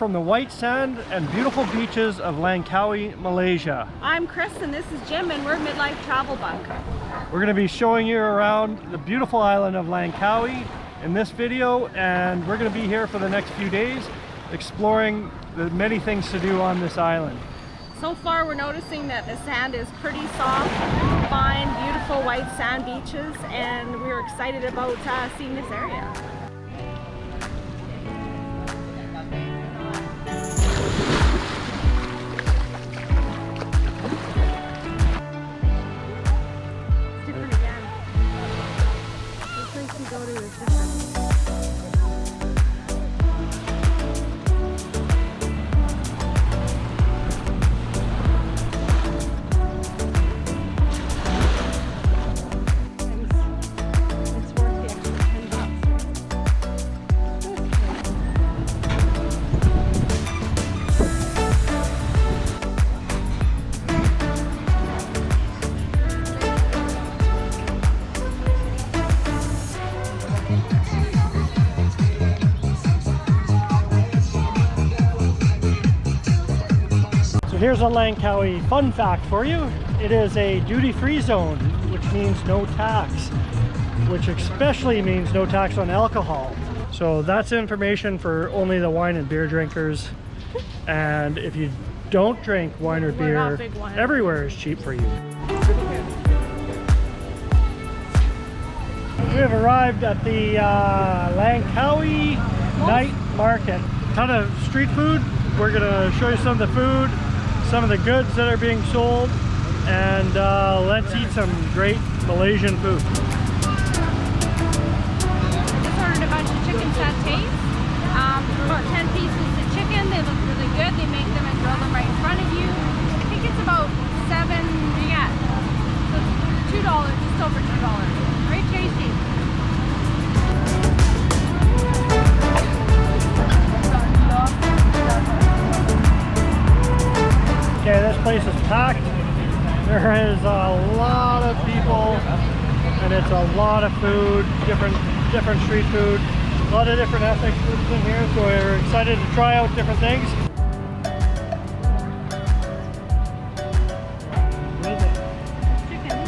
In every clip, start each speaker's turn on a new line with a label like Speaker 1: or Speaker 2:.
Speaker 1: from the white sand and beautiful beaches of Langkawi, Malaysia.
Speaker 2: I'm Chris and this is Jim and we're Midlife Travel Bunk.
Speaker 1: We're going to be showing you around the beautiful island of Langkawi in this video, and we're going to be here for the next few days exploring the many things to do on this island.
Speaker 2: So far we're noticing that the sand is pretty soft, fine, beautiful white sand beaches, and we're excited about seeing this area. It's different again. This place we go to is different.
Speaker 1: Here's a Langkawi fun fact for you. It is a duty-free zone, which means no tax, which especially means no tax on alcohol. So that's information for only the wine and beer drinkers. And if you don't drink wine or beer, everywhere is cheap for you. We have arrived at the Langkawi night market. A ton of street food. We're gonna show you some of the food, some of the goods that are being sold, and let's eat some great Malaysian food.
Speaker 2: Just ordered a bunch of chicken satay, about 10 pieces of chicken. They look really good. They make them and grill them right in front of you. I think it's about $7, so $2, just over $2. Very tasty.
Speaker 1: Okay, this place is packed. There is a lot of people, and it's a lot of food, different street food, a lot of different ethnic foods in here, so we're excited to try out different things. What is it?
Speaker 2: Chicken.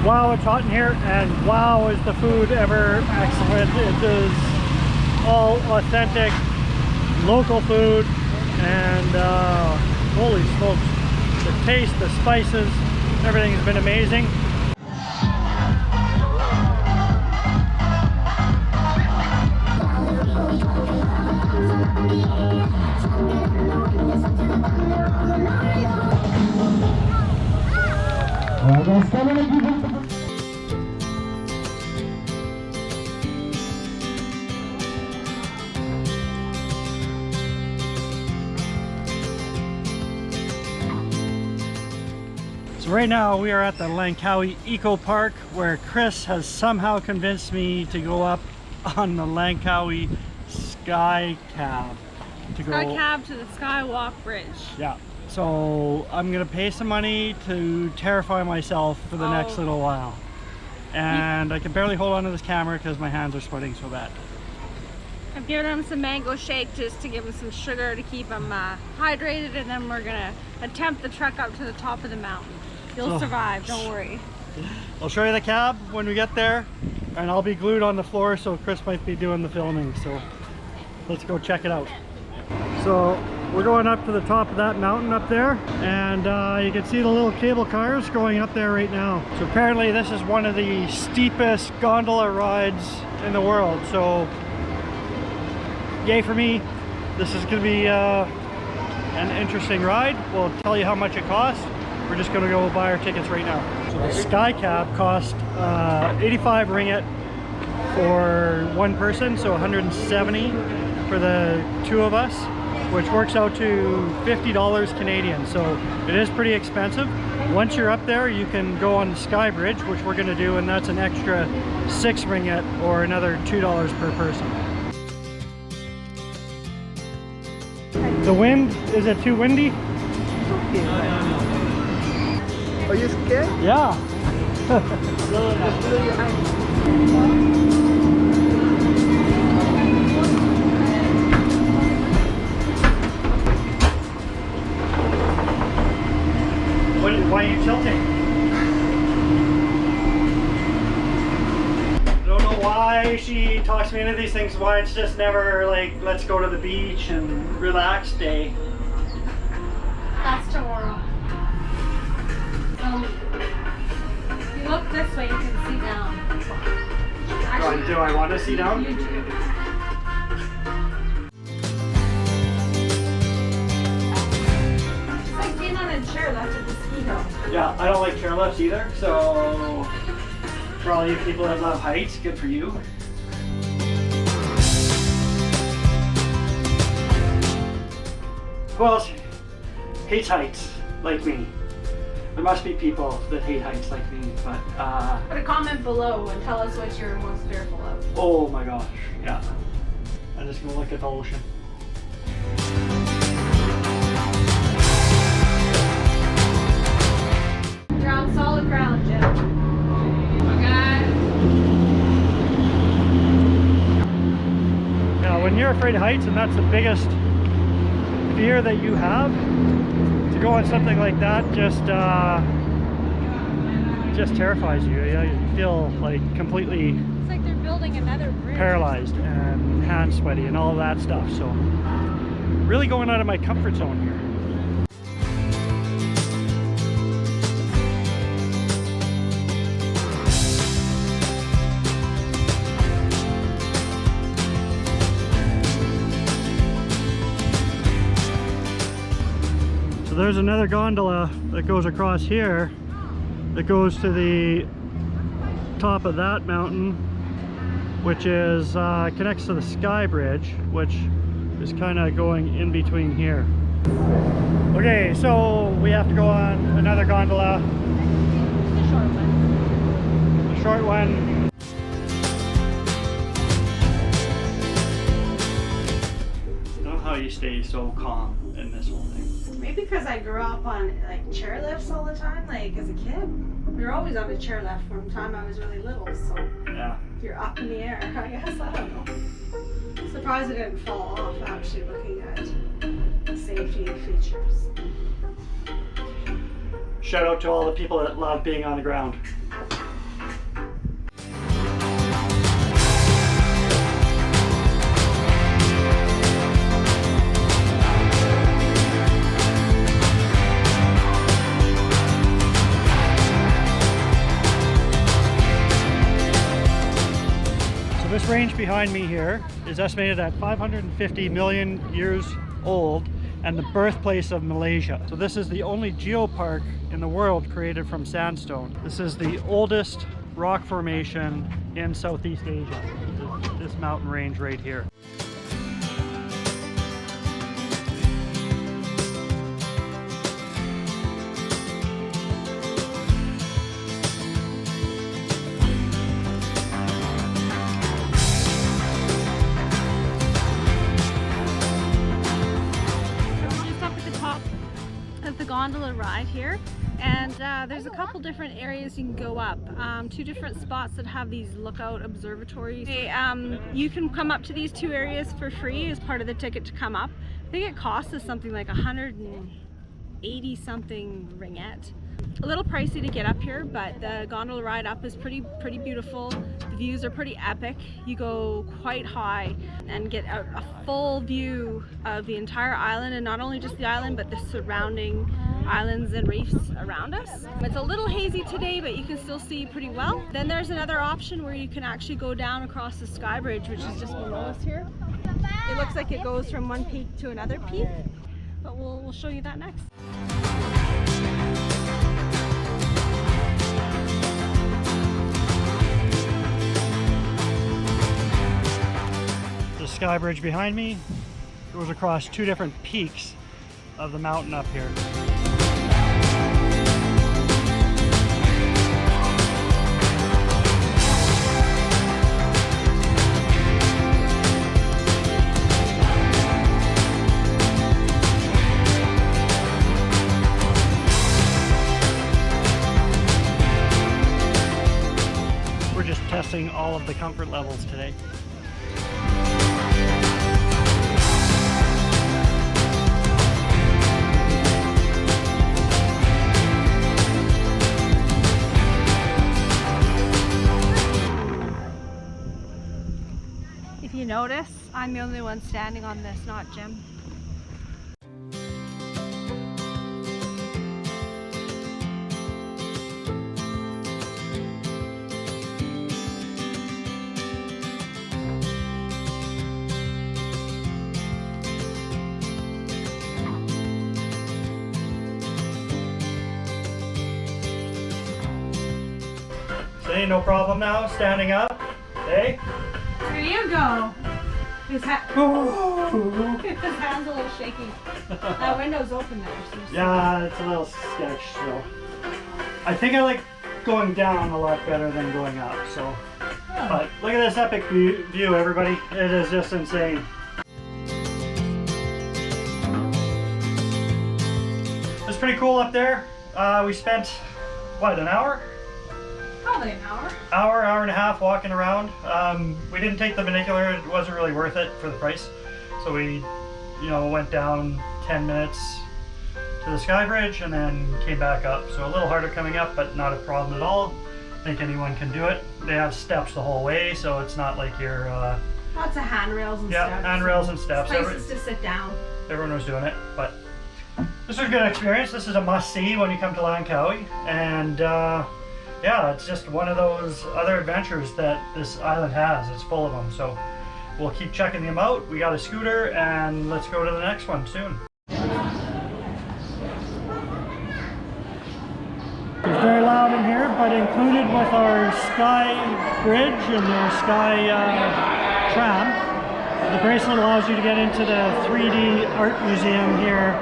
Speaker 1: Wow, it's hot in here, and wow, is the food ever excellent. It is all authentic, local food, and holy smokes, the taste, the spices, everything has been amazing. So right now we are at the Langkawi Eco Park, where Chris has somehow convinced me to go up on the Langkawi SkyCab.
Speaker 2: SkyCab to the Skywalk Bridge.
Speaker 1: Yeah. So I'm gonna pay some money to terrify myself for the next little while. And I can barely hold on to this camera because my hands are sweating so bad.
Speaker 2: I've given him some mango shake just to give him some sugar to keep him hydrated, and then we're gonna attempt the trek up to the top of the mountain. You'll survive, don't worry.
Speaker 1: I'll show you the cab when we get there, and I'll be glued on the floor, so Chris might be doing the filming. So let's go check it out. So we're going up to the top of that mountain up there, and you can see the little cable cars going up there right now. So apparently this is one of the steepest gondola rides in the world, so yay for me. This is going to be an interesting ride. We'll tell you how much it costs. We're just going to go buy our tickets right now. So the SkyCab cost 85 ringgit for one person, so 170. for the two of us, which works out to $50 Canadian. So it is pretty expensive. Once you're up there, you can go on the SkyBridge, which we're gonna do, and that's an extra 6 ringgit or another $2 per person. The wind, is it too windy?
Speaker 3: Are you scared?
Speaker 1: Yeah. Why are you tilting? I don't know why she talks me into these things, why it's just never like, let's go to the beach and relax day.
Speaker 2: That's tomorrow. So, if you look this way, you can see down. Actually,
Speaker 1: Do I want to see down?
Speaker 2: you do. It's like being on a chairlift at the ski hill.
Speaker 1: Yeah, I don't like chairlifts either, so for all you people that love heights, good for you. Who else hates heights like me? There must be people that hate heights like me, but
Speaker 2: Put a comment below and tell us what you're most fearful of.
Speaker 1: oh my gosh, yeah. I'm just gonna look at the ocean.
Speaker 2: You're on solid ground, Jim. Okay.
Speaker 1: Yeah, when you're afraid of heights and that's the biggest fear that you have, to go on something like that just terrifies you. Yeah, you feel like completely
Speaker 2: It's like they're building another bridge.
Speaker 1: paralyzed and hand sweaty and all of that stuff. So really going out of my comfort zone here. So there's another gondola that goes across here that goes to the top of that mountain, which is connects to the SkyBridge, which is kind of going in between here. Okay, so we have to go on another gondola.
Speaker 2: It's a short one.
Speaker 1: A short one. I don't know how you stay so calm in this whole thing.
Speaker 4: Maybe because I grew up on like chairlifts all the time, like as a kid. We were always on a chairlift from the time I was really little, so
Speaker 1: Yeah.
Speaker 4: you're up in the air, I guess, I don't know. Surprised it didn't fall off actually looking at the safety features.
Speaker 1: Shout out to all the people that love being on the ground. This range behind me here is estimated at 550 million years old and the birthplace of Malaysia. So this is the only geopark in the world created from sandstone. This is the oldest rock formation in Southeast Asia, this mountain range right here.
Speaker 2: Gondola ride here, and there's a couple different areas you can go up. 2 different spots that have these lookout observatories. You can come up to these 2 areas for free as part of the ticket to come up. I think it costs us something like 180 something ringgit. A little pricey to get up here, but the gondola ride up is pretty beautiful. The views are pretty epic. You go quite high and get a full view of the entire island, and not only just the island but the surrounding islands and reefs around us. It's a little hazy today, but you can still see pretty well. Then there's another option where you can actually go down across the SkyBridge, which is just below us here. It looks like it goes from one peak to another peak, but we'll show you that next.
Speaker 1: SkyBridge behind me. It goes across two different peaks of the mountain up here. We're just testing all of the comfort levels today.
Speaker 2: If you notice, I'm the only one standing on this, not Jim.
Speaker 1: See, no problem now, standing up. Hey?
Speaker 2: There you go. His hand's a little shaky. That window's open there. So
Speaker 1: Yeah, it's a little sketch, so. I think I like going down a lot better than going up, so. But look at this epic view, everybody. It is just insane. It's pretty cool up there. We spent, what, an hour?
Speaker 2: Probably an hour.
Speaker 1: Hour and a half walking around. We didn't take the binocular, it wasn't really worth it for the price. So we, went down 10 minutes to the SkyBridge and then came back up. So a little harder coming up, but not a problem at all. I think anyone can do it. They have steps the whole way, so it's not like you're...
Speaker 2: Lots of handrails and steps.
Speaker 1: Yeah, handrails and steps.
Speaker 2: Places to sit down.
Speaker 1: Everyone was doing it, but this was a good experience. This is a must-see when you come to Langkawi. And yeah, it's just one of those other adventures that this island has. It's full of them, so we'll keep checking them out. We got a scooter, and let's go to the next one soon. It's very loud in here, but included with our SkyBridge and our Sky tram, the bracelet allows you to get into the 3D art museum here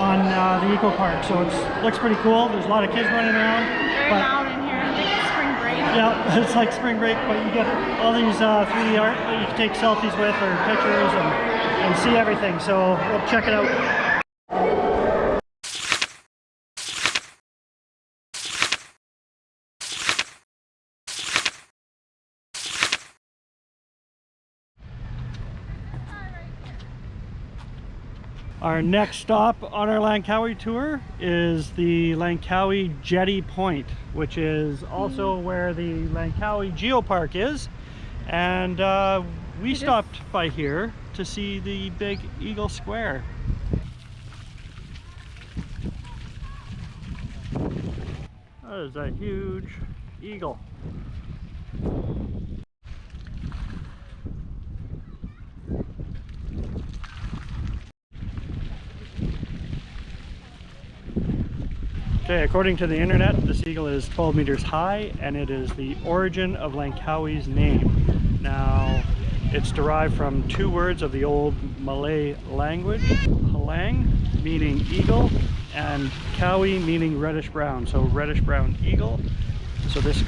Speaker 1: on the Eco-Park. So it looks pretty cool. There's a lot of kids running around.
Speaker 2: Very loud in here. I think it's spring break.
Speaker 1: Yeah, it's like spring break, but you get all these 3D art that you can take selfies with or pictures and see everything. So we'll check it out. Our next stop on our Langkawi tour is the Langkawi Jetty Point, which is also where the Langkawi Geopark is. And we stopped by here to see the big Eagle Square. That is a huge eagle. Okay, according to the internet, this eagle is 12 meters high, and it is the origin of Langkawi's name. Now, it's derived from two words of the old Malay language, halang, meaning eagle, and kawi, meaning reddish brown, so reddish brown eagle. So this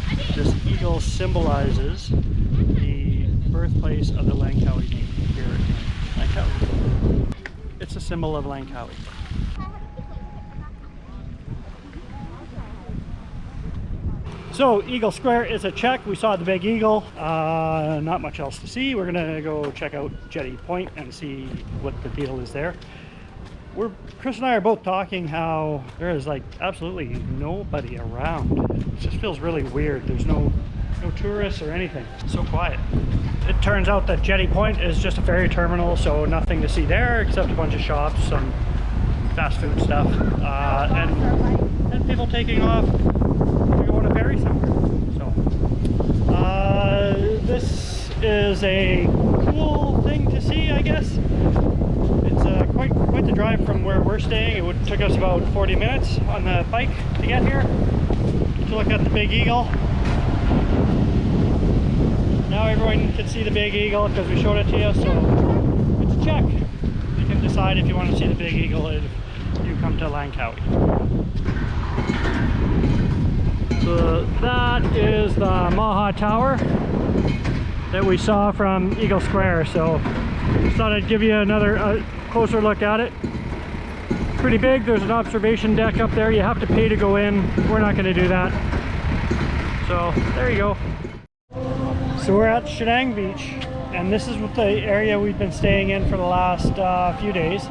Speaker 1: eagle symbolizes the birthplace of the Langkawi name here in Langkawi. It's a symbol of Langkawi. So Eagle Square is a check. We saw the big eagle. Not much else to see. We're gonna go check out Jetty Point and see what the deal is there. Chris and I are both talking how there is like absolutely nobody around. It just feels really weird. There's no tourists or anything. It's so quiet. It turns out that Jetty Point is just a ferry terminal, so nothing to see there except a bunch of shops, some fast food stuff, and people taking off to go on a ferry somewhere. So this is a cool thing to see, I guess. It's quite the drive from where we're staying. It took us about 40 minutes on the bike to get here to look at the big eagle. Now everyone can see the big eagle because we showed it to you. So check. You can decide if you want to see the big eagle if you come to Langkawi. So that is the Maha Tower that we saw from Eagle Square. So just thought I'd give you another closer look at it. Pretty big. There's an observation deck up there. You have to pay to go in. We're not going to do that. So there you go. So we're at Chenang Beach, and this is the area we've been staying in for the last few days.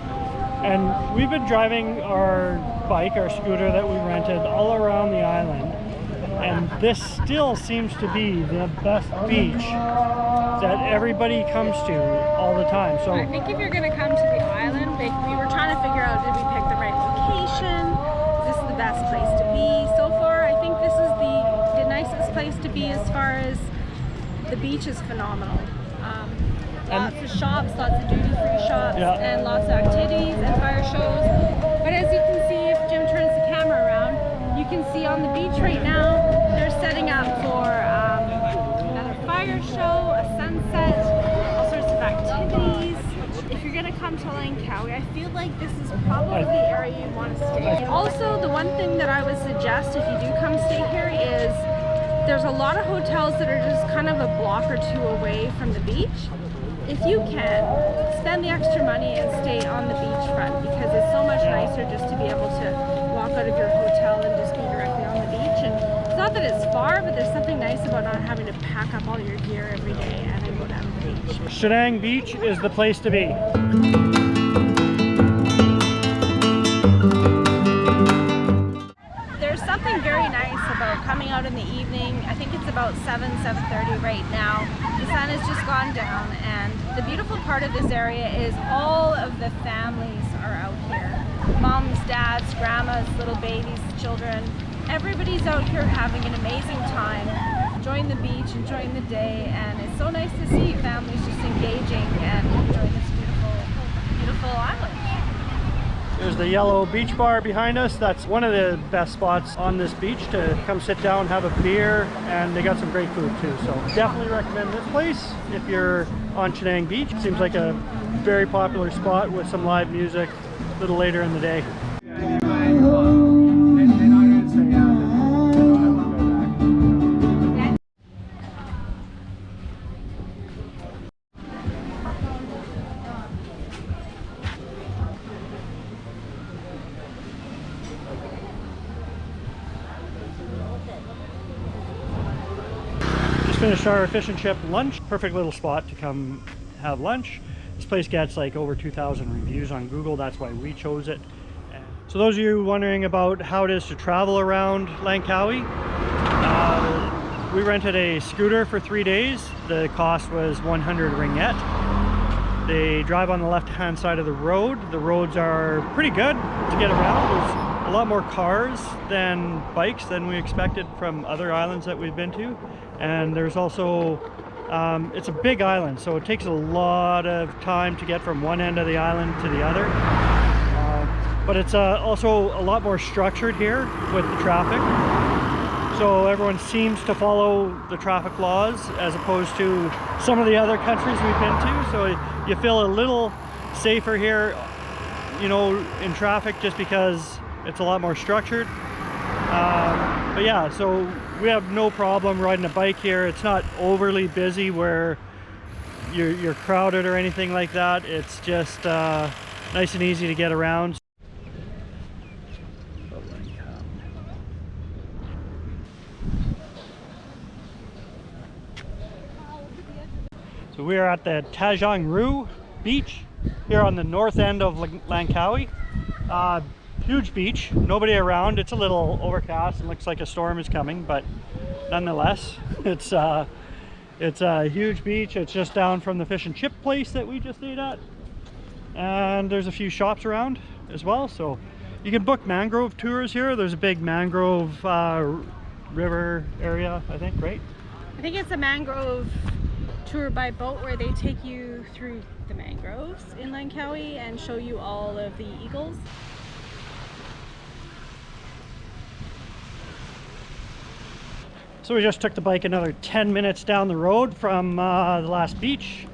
Speaker 1: And we've been driving our bike, our scooter that we rented, all around the island. And this still seems to be the best beach that everybody comes to all the time. So
Speaker 2: I think if you're going to come to the island, we were trying to figure out, did we pick the right location? Is this the best place to be? So far, I think this is the nicest place to be as far as the beach is phenomenal. Lots of shops, lots of duty-free shops, and lots of activities and fire shows. But as you can see, if Jim turns the camera around, you can see on the beach right now, they're setting up for another fire show, a sunset, all sorts of activities. If you're gonna come to Langkawi, I feel like this is probably the area you want to stay. Also, the one thing that I would suggest if you do come stay here is there's a lot of hotels that are just kind of a block or two away from the beach. If you can, spend the extra money and stay on the beachfront because it's so much nicer just to be able to walk out of your hotel and just be directly on the beach. And it's not that it's far, but there's something nice about not having to pack up all your gear every day and then go down to the beach.
Speaker 1: Chenang Beach is the place to be.
Speaker 2: There's something very nice about coming out in the evening. I think it's about 7:30 right now. The sun has just gone down, and the beautiful part of this area is all of the families are out here. Moms, dads, grandmas, little babies, children. Everybody's out here having an amazing time, enjoying the beach, enjoying the day, and it's so nice to see families just engaging and enjoying this beautiful island.
Speaker 1: There's the yellow beach bar behind us. That's one of the best spots on this beach to come sit down, have a beer, and they got some great food too. So definitely recommend this place if you're on Chenang Beach. Seems like a very popular spot with some live music a little later in the day. Finished our fish and chip lunch. Perfect little spot to come have lunch. This place gets like over 2,000 reviews on Google. That's why we chose it. So those of you wondering about how it is to travel around Langkawi, we rented a scooter for 3 days. The cost was 100 ringgit. They drive on the left-hand side of the road. The roads are pretty good to get around. There's a lot more cars than bikes than we expected from other islands that we've been to. And there's also, it's a big island, so it takes a lot of time to get from one end of the island to the other. But it's also a lot more structured here with the traffic. So everyone seems to follow the traffic laws as opposed to some of the other countries we've been to. So you feel a little safer here, you know, in traffic just because it's a lot more structured. But yeah, so we have no problem riding a bike here. It's not overly busy where you're crowded or anything like that. It's just nice and easy to get around. So we are at the Tajang Ru beach here on the north end of Langkawi. Huge beach, nobody around. It's a little overcast and looks like a storm is coming, but nonetheless, it's a huge beach. It's just down from the fish and chip place that we just ate at, and there's a few shops around as well. So you can book mangrove tours here. There's a big mangrove river area, I think, right?
Speaker 2: I think it's a mangrove tour by boat where they take you through the mangroves in Langkawi and show you all of the eagles.
Speaker 1: So we just took the bike another 10 minutes down the road from the last beach,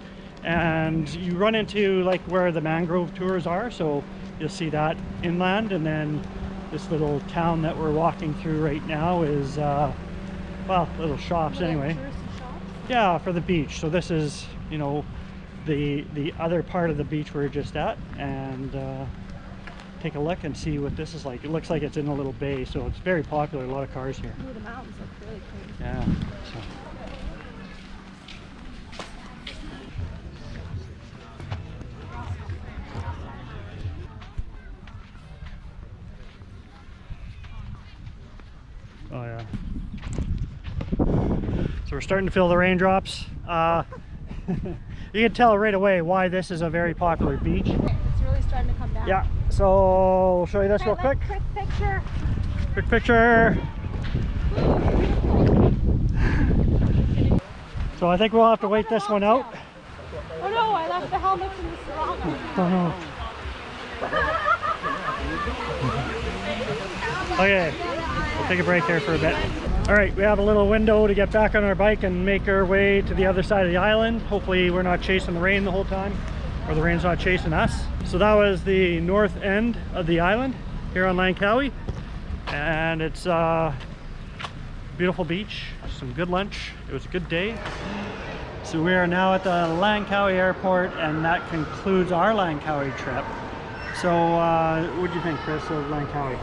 Speaker 1: and you run into like where the mangrove tours are, so you'll see that inland. And then this little town that we're walking through right now is well, little shops anyway. Yeah, for the beach. So this is, you know, the other part of the beach we're just at, and take a look and see what this is like. It looks like it's in a little bay, so it's very popular. A lot of cars here.
Speaker 2: Ooh, the mountains look really pretty.
Speaker 1: Yeah. So. Oh yeah. So we're starting to feel the raindrops. You can tell right away why this is a very popular beach.
Speaker 2: It's really starting to come down.
Speaker 1: Yeah, so I'll show you this real quick.
Speaker 2: Quick picture.
Speaker 1: Quick picture. So I think we'll have to wait this one out.
Speaker 2: Oh no, I left the helmets in the salon.
Speaker 1: Oh no. Okay, we'll take a break here for a bit. All right, we have a little window to get back on our bike and make our way to the other side of the island. Hopefully we're not chasing the rain the whole time, or the rain's not chasing us. So that was the north end of the island here on Langkawi, and it's a beautiful beach, some good lunch. It was a good day. So we are now at the Langkawi airport, and that concludes our Langkawi trip. So what do you think, Chris, of Langkawi?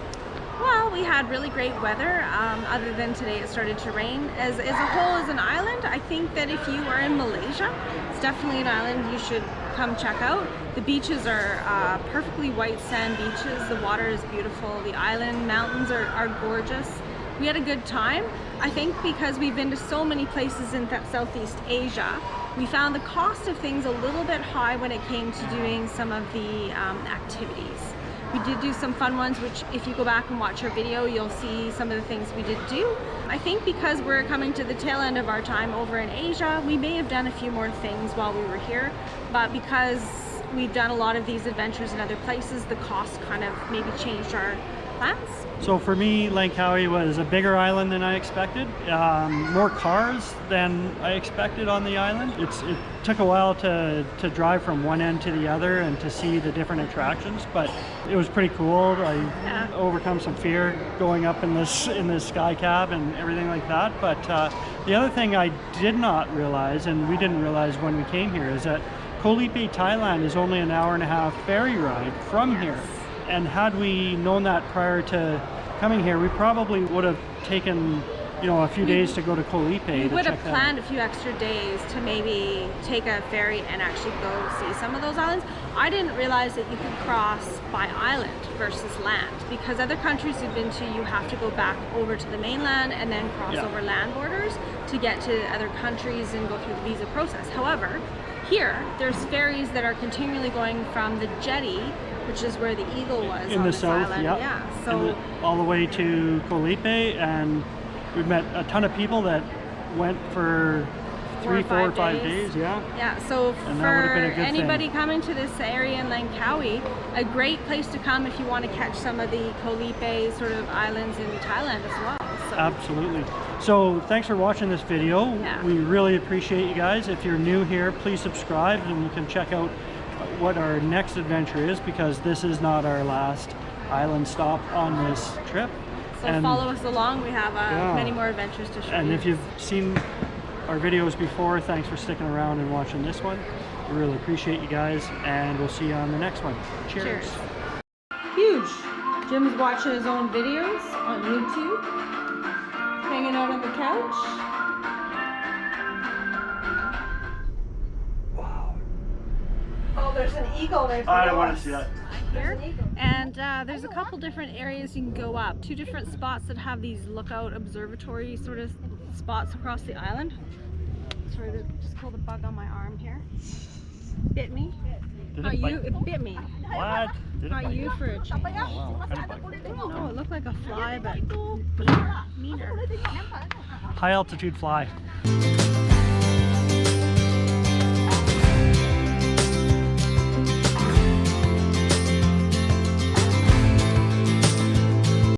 Speaker 2: Well, we had really great weather. Other than today, it started to rain. As a whole, as an island, I think that if you are in Malaysia, it's definitely an island you should come check out. The beaches are perfectly white sand beaches. The water is beautiful. The island mountains are gorgeous. We had a good time. I think because we've been to so many places in Southeast Asia, we found the cost of things a little bit high when it came to doing some of the activities. We did do some fun ones, which if you go back and watch our video, you'll see some of the things we did do. I think because we're coming to the tail end of our time over in Asia, we may have done a few more things while we were here, but because we've done a lot of these adventures in other places, the cost kind of maybe changed our plans.
Speaker 1: So for me, Langkawi was a bigger island than I expected. More cars than I expected on the island. It took a while to drive from one end to the other and to see the different attractions, but it was pretty cool. I overcome some fear going up in this SkyCab and everything like that. But the other thing I did not realize, and we didn't realize when we came here, is that Koh Lipe, Thailand is only an hour-and-a-half ferry ride from here. And had we known that prior to coming here, we probably would have taken, you know, a few days to go to Koh Lipe.
Speaker 2: We would have planned a few extra days to maybe take a ferry and actually go see some of those islands. I didn't realize that you could cross by island versus land, because other countries we've been to, you have to go back over to the mainland and then cross over land borders to get to other countries and go through the visa process. However, here, there's ferries that are continually going from the jetty, which is where the Eagle was
Speaker 1: in
Speaker 2: on
Speaker 1: the
Speaker 2: this
Speaker 1: south,
Speaker 2: island. Yeah. So
Speaker 1: all the way to Koh Lipe, and we've met a ton of people that went for 3, 4, or 5 days.
Speaker 2: Yeah. So for anybody coming to this area in Langkawi, a great place to come if you want to catch some of the Koh Lipe sort of islands in Thailand as well. So.
Speaker 1: Absolutely. So thanks for watching this video. We really appreciate you guys. If you're new here, please subscribe, and you can check out what our next adventure is, because this is not our last island stop on this trip.
Speaker 2: So follow us along. We have many more adventures to show you.
Speaker 1: And if you've seen our videos before, thanks for sticking around and watching this one. We really appreciate you guys, and we'll see you on the next one. Cheers.
Speaker 2: Huge. Jim's watching his own videos on YouTube, hanging out on the couch.
Speaker 4: There's an eagle right there.
Speaker 1: I don't want to see that.
Speaker 2: Here. And there's a couple different areas you can go up. 2 different spots that have these lookout observatory sort of spots across the island. Sorry to just pull the bug on my arm here. Bit me. Not you, it bit me.
Speaker 1: What?
Speaker 2: Not you for a change.
Speaker 1: Oh, wow. What kind of bug?
Speaker 2: I don't know, it looked like a fly, but meaner.
Speaker 1: High altitude fly.